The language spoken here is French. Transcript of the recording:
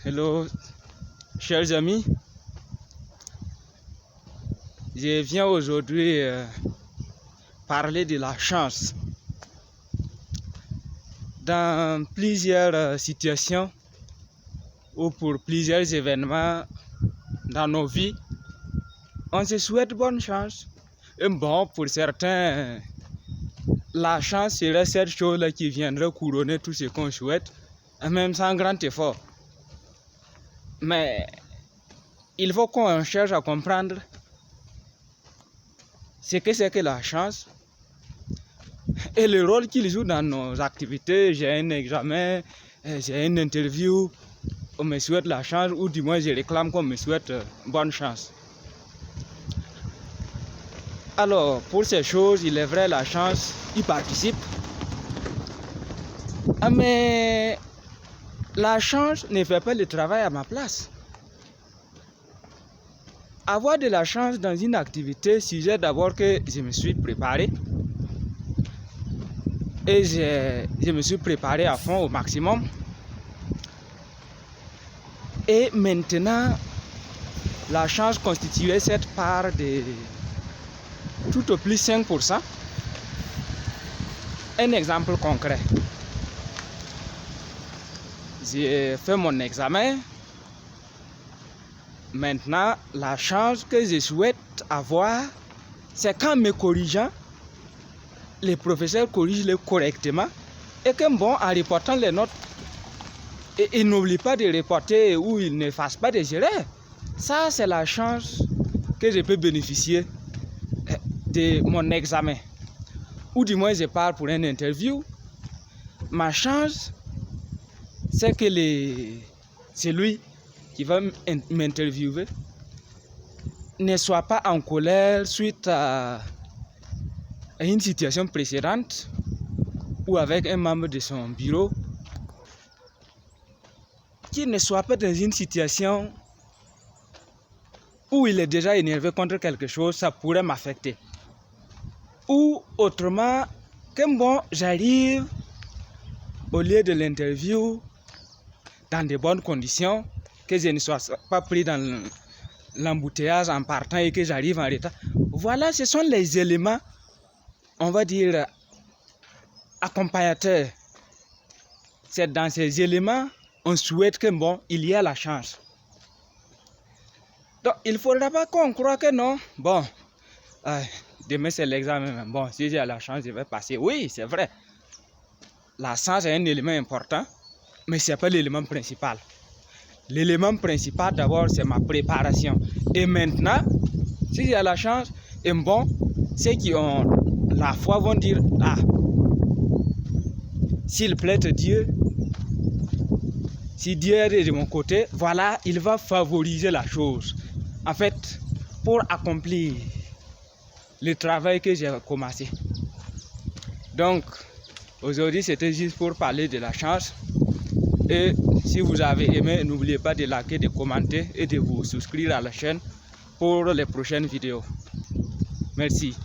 Hello, chers amis. Je viens aujourd'hui parler de la chance. Dans plusieurs situations ou pour plusieurs événements dans nos vies, on se souhaite bonne chance. Et bon, pour certains, la chance serait cette chose-là qui viendrait couronner tout ce qu'on souhaite, même sans grand effort. Mais il faut qu'on cherche à comprendre ce que c'est que la chance et le rôle qu'il joue dans nos activités. J'ai un examen, j'ai une interview, on me souhaite la chance, ou du moins je réclame qu'on me souhaite bonne chance. Alors, pour ces choses, il est vrai, la chance y participe. Mais la chance ne fait pas le travail à ma place. Avoir de la chance dans une activité sujet d'abord que je me suis préparé. Et je me suis préparé à fond au maximum. Et maintenant, la chance constituait cette part de tout au plus 5%. Un exemple concret. J'ai fait mon examen. Maintenant, la chance que je souhaite avoir, c'est qu'en me corrigeant, les professeurs corrigent correctement et que bon, en reportant les notes, ils n'oublient pas de reporter ou ils ne fassent pas des erreurs. Ça, c'est la chance que je peux bénéficier de mon examen. Ou du moins, je pars pour une interview. Ma chance, c'est que celui qui va m'interviewer ne soit pas en colère suite à une situation précédente ou avec un membre de son bureau, qu'il ne soit pas dans une situation où il est déjà énervé contre quelque chose, ça pourrait m'affecter. Ou autrement, que bon, j'arrive au lieu de l'interview dans de bonnes conditions, que je ne sois pas pris dans l'embouteillage en partant et que j'arrive en retard. Voilà, ce sont les éléments, on va dire, accompagnateurs. C'est dans ces éléments, on souhaite que bon, il y a la chance. Donc, il ne faudra pas qu'on croie que non. Bon, demain c'est l'examen. Bon, si j'ai la chance, je vais passer. Oui, c'est vrai. La chance est un élément important, mais ce n'est pas l'élément principal. L'élément principal, d'abord, c'est ma préparation. Et maintenant, si j'ai la chance, et bon, ceux qui ont la foi vont dire, ah, s'il plaît à Dieu, si Dieu est de mon côté, voilà, il va favoriser la chose. En fait, pour accomplir le travail que j'ai commencé. Donc, aujourd'hui, c'était juste pour parler de la chance. Et si vous avez aimé, n'oubliez pas de liker, de commenter et de vous souscrire à la chaîne pour les prochaines vidéos. Merci.